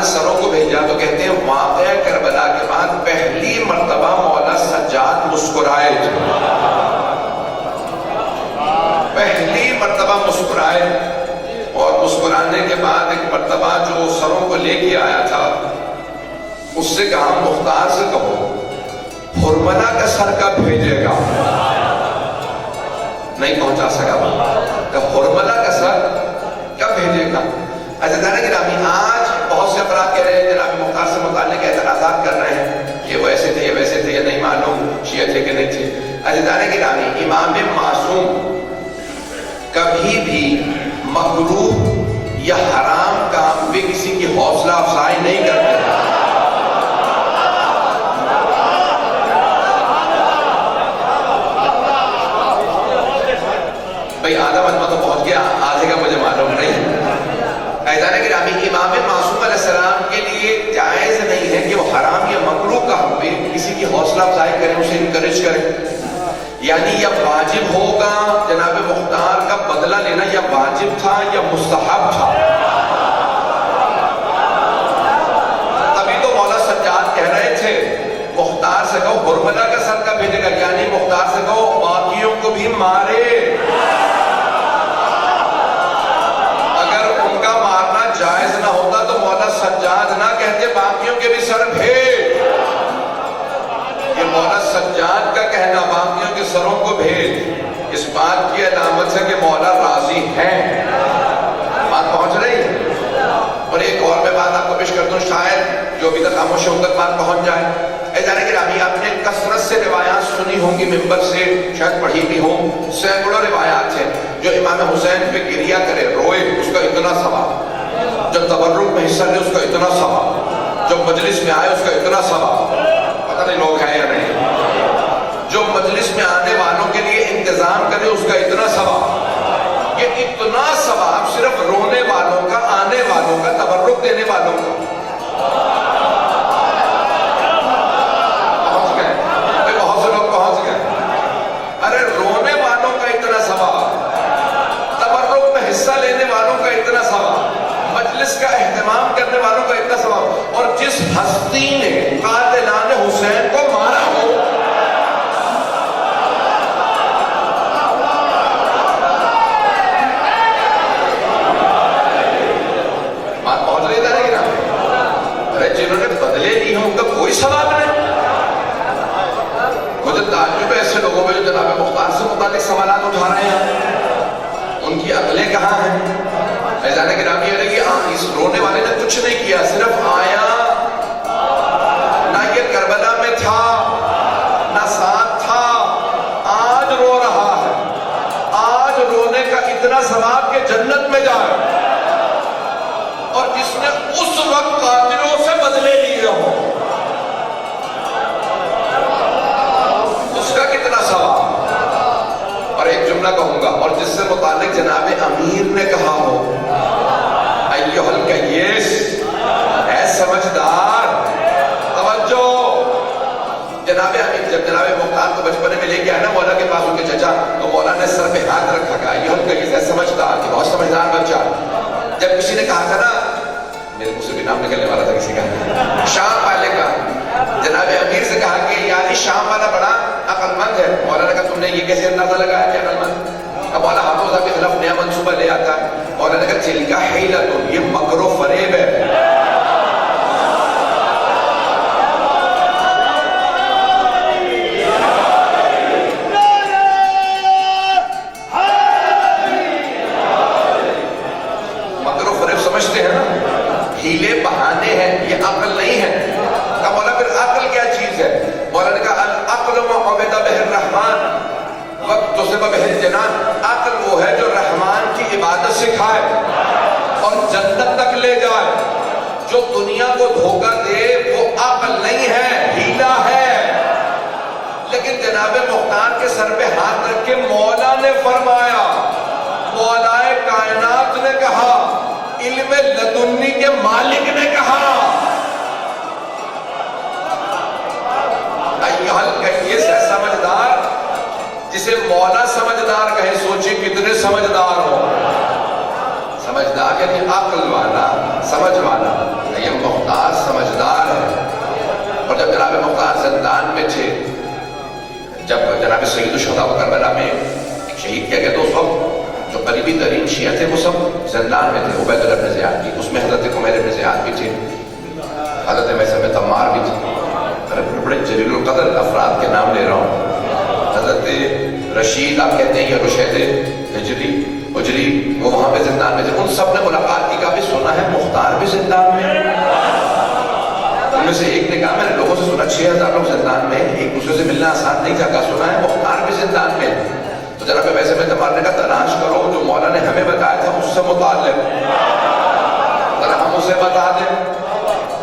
سروں کو بھیجا تو کہتے ہیں واقعہ کربلا کے بعد پہلی مرتبہ مولا سجاد مسکرائے تھے، پہلی مرتبہ مسکرائے، اور مسکرانے کے بعد ایک مرتبہ جو سروں کو لے کے آیا تھا اس سے کہا مختار سے کہو حرملہ کا سر کب بھیجے گا؟ نہیں پہنچا سکا وہ کہ حرملہ کا سر کب بھیجے گا؟ عزیزان گرامی، آج بہت سے افراد کہہ رہے ہیں جناب مختار سے متعلق اعتراضات کر رہے ہیں، یہ ویسے تھے، یہ ویسے تھے، یہ نہیں معلوم شیعہ تھے کہ نہیں تھے۔ عزیزان گرامی، امام معصوم کبھی بھی مکروہ یا حرام کام پہ کسی کی حوصلہ افزائی نہیں کرتے۔ بھئی آدھا مجمع تو پہنچ گیا، آدھے کا مجھے معلوم نہیں۔ عزیزان گرامی، امام معصوم علیہ السلام کے لیے جائز نہیں ہے کہ وہ حرام یا مکروہ کام پہ کسی کی حوصلہ افزائی کریں، اسے انکریج کریں۔ یعنی یا واجب ہوگا جناب مختار کا بدلہ لینا، یا واجب تھا یا مستحب تھا۔ تبھی تو مولا سجاد کہہ رہے تھے مختار سے کہو حرملہ کا سر کب بھیجے گا، یعنی مختار سے کہو باقیوں کو بھی مارے۔ اگر ان کا مارنا جائز نہ ہوتا تو مولا سجاد نہ کہتے باقیوں کے بھی سر بھیج۔ یہ مولا سجاد کا کہنا باقیوں کے سروں کو بھیج اس بات کی علامت ہے کہ مولا راضی ہیں۔ بات پہنچ رہی ہے؟ اور ایک اور میں بات آپ کو پیش کرتا ہوں، شاید جو ابھی تک خاموش ہو کر بات پہنچ جائے۔ عزیزان گرامی، آپ نے کثرت سے روایات سنی ہوں گی، ممبر سے شاید پڑھی بھی ہوں، سینکڑوں روایات ہیں جو امام حسین پہ گریہ کرے، روئے، اس کا اتنا ثواب، جب تبرک میں حصہ لے اس کا اتنا ثواب، جب مجلس میں آئے اس کا اتنا ثواب، پتہ نہیں لوگ ہیں یا نہیں، جو مجلس میں آنے والوں کے لیے انتظام کرے اس کا اتنا ثواب۔ یہ اتنا ثواب صرف رونے والوں کا، آنے والوں کا، تبرک دینے والوں کا۔ پہنچ گئے بہت سے لوگ، پہنچ گئے۔ ارے رونے والوں کا اتنا ثواب، تبرک میں حصہ لینے والوں کا اتنا ثواب، مجلس کا اہتمام کرنے والوں کا اتنا ثواب، اور جس ہستی نے قاتلان حسین کو مارا ہو، جنہوں نے بدلے لی ہیں ان کا کوئی ثواب نہیں۔ مجھے تعجب ہے ایسے لوگوں پہ جو جناب مختار سے متعلق سوالات اٹھا رہے ہیں، ان کی عقلیں کہاں ہیں؟ عزیزان گرامی، اس رونے والے نے کچھ نہیں کیا، صرف آیا، نہ یہ کربلا میں تھا نہ ساتھ تھا، آج رو رہا ہے، آج رونے کا اتنا ثواب کہ جنت میں جائے، اور جس نے اس وقت قاتلوں سے بدلے لیے ہوں اس کا کتنا ثواب۔ اور ایک جملہ کہوں گا، اور جس سے متعلق جناب امیر نے کہا ہو ایھا الکیس، اے سمجھدار، توجہ۔ جناب امیر جب جناب مختار کو بچپنے میں لے کے آیا نا مولا کے پاس ان کے چچا، تو مولا نے سر پہ ہاتھ رکھا، کہا ایھا الکیس، اے سمجھدار، کہ بہت سمجھدار بچہ۔ جب کسی نے کہا تھا نا، میرے منہ سے بھی نام نکلنے والا تھا کسی کا، شام والے کا، جناب امیر سے کہا کہ یعنی شام والا بڑا عقل مند ہے۔ مولا نے کہا تم نے یہ کیسے اندازہ لگایا کہ عقل مند؟ اب مولا حافظہ کے خلاف نیا منصوبہ لے آتا ہے۔ مولا نے کہا تلکا حیلۃ، یہ مکر و فریب ہے۔ مکر و فریب سمجھتے ہیں نا، ہیلے بہانے ہیں، یہ عقل نہیں ہے۔ کہا مولا پھر عقل کیا چیز ہے؟ مولا نے کہا العقل ما عبد بہ الرحمن واکتسب بہ الجنان، عقل وہ ہے جو رحمان کی عبادت سکھائے اور جنت تک لے جائے۔ جو دنیا کو دھوکہ دے وہ عقل نہیں ہے، ہیلا ہے۔ لیکن جناب مختار کے سر پہ ہاتھ رکھ کے مولا نے فرمایا، مولائے کائنات نے کہا، علم لدنی کے مالک نے کہا، ایھا الکیس، ہے سمجھدار، جسے مولا سمجھدار کہے، سوچے کتنے سمجھدار ہو۔ سمجھدار یعنی عقل والا، سمجھ والا۔ یہ شہداء کربلا میں ایک شہید کیا گیا تو اس وقت جو قریبی ترین شیعہ تھے وہ سب زندان میں تھے. عبید اللہ بن زیاد بھی, اس میں حضرت عمیر بن زیاد بھی تھے, حضرت میثم بن تمار بھی تھے. بڑے جلیل القدر افراد کے نام لے رہا ہوں. حضرت رشید آپ کہتے ہیں یا رشید اجری وہ وہاں پہ زندان میں تھے. ان سب نے ملاقات کی, کافی سنا ہے مختار بھی زندان میں. ان میں سے ایک نے کہا میں نے لوگوں سے سنا 6000 لوگ زندان میں, ایک دوسرے سے ملنا آسان نہیں تھا. کہا سنا ہے مختار بھی زندان میں. تو جناب ویسے میں تمہارے کا تلاش کرو جو مولا نے ہمیں بتایا تھا اس سے متعلق, ذرا ہم اسے بتا دیں.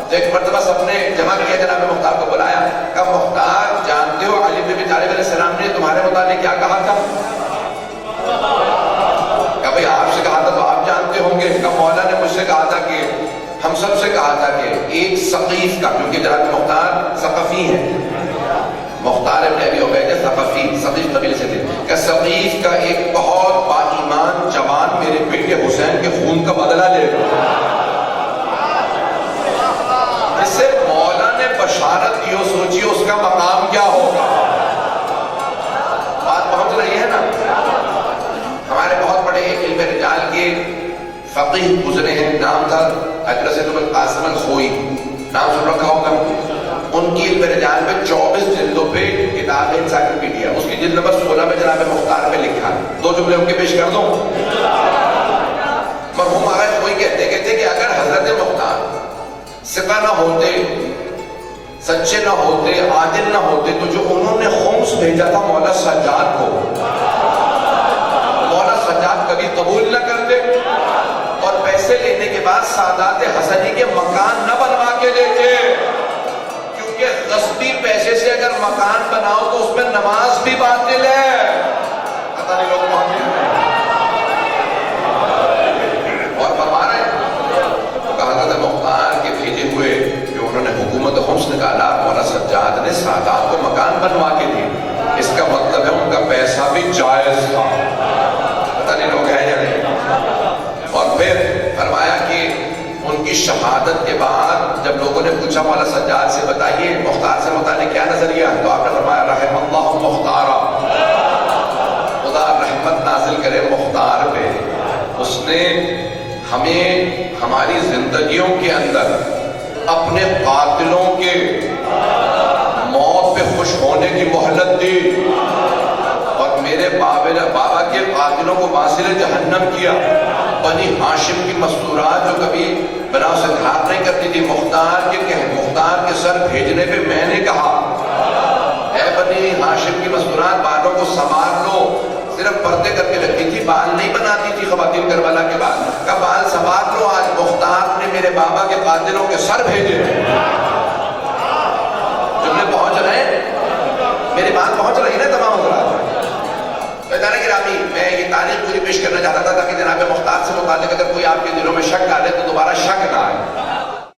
تو ایک مرتبہ سب نے جمع کیا, جناب مختار کو بلایا. کہا مختار جانتے ہو علی بن ابی طالب علیہ السلام نے تمہارے متعلق کیا کہا تھا؟ کہا بھئی آپ سے کہا تھا تو آپ جانتے ہوں گے. کہا مولا نے مجھ سے کہا تھا کہ ہم سب سے کہا تھا کہ ایک ثقیف کا, کیونکہ جناب مختار ثقفی ہے, مختار ابن ابی عبیدہ ثقفی ثقیف قبیلے سے تھے, کہ ثقیف کا ایک بہت با ایمان جوان میرے بیٹے حسین کے خون کا بدلہ لے گا. جس سے مولا نے بشارت دی ہو, سوچیے اس کا مقام کیا ہوگا. بات پہنچ رہی ہے نا. ہمارے بہت بڑے علم رجال کے فقیہ گزرے ہیں, نام تھا حضرت القاسم الخوئی, نام سن رکھا ہوگا. ان کی علم رجال میں 24 جلدوں پہ کتاب ہے انسائکلوپیڈیا. اس کی جلد نمبر 16 میں جناب مختار میں لکھا ہے. 2 جملے ان کے پیش کر دوں. مرحوم آغا خوئی کہتے کہ اگر حضرت مختار ثقہ نہ ہوتے, سچے نہ ہوتے, عادل نہ ہوتے, تو جو انہوں نے خمس بھیجا تھا مولا سجاد کو, مولا سجاد کبھی قبول نہ کرتے, اور پیسے لینے کے بعد سادات حسنی کے مکان نہ بنوا کے لیتے. کیونکہ غصبی پیسے سے اگر مکان بناؤ تو اس میں نماز بھی باطل ہے. پتہ نہیں لوگ پہنچے اور فرما رہے ہیں. تو کہا حضرت مختار کے بھیجے ہوئے جو انہوں نے حکومت خمس نکالا, مولا سجاد نے سادات کو مکان بنوا کے دی. اس کا مطلب ہے ان کا پیسہ بھی جائز تھا. پتہ نہیں لوگ ہیں یا نہیں. اور پھر فرمایا کہ ان کی شہادت کے بعد جب لوگوں نے پوچھا مولا سجاد سے بتائیے مختار سے متعلق کیا نظریہ ہے, تو آپ نے فرمایا رحم اللہ مختارا, خدا رحمت نازل کرے مختار پہ. اس نے ہمیں ہماری زندگیوں کے اندر اپنے قاتلوں کے موت پہ خوش ہونے کی مہلت دی, اور میرے بابا کے قاتلوں کو واصل جہنم کیا. بنی ہاشم کی مستورات جو کبھی بناؤ سے دھار نہیں کرتی تھی, مختار کے سر بھیجنے پہ میں نے کہا اے بنی ہاشم کی مستورات بالوں کو سنوار لو. صرف پردے کر کے رکھتی تھی, بال نہیں بناتی تھی خواتین کربلا کے بعد. کا بال سنوار لو, آج مختار نے میرے بابا کے قاتلوں کے سر بھیجے. جملے پہنچ رہے ہیں, میری بات پہنچ رہی ہے نا تمام حضرات. گرامی میں یہ تاریخ پوری پیش کرنا چاہتا تھا تاکہ جناب مختار سے متعلق اگر کوئی آپ کے دلوں میں شک ڈالے تو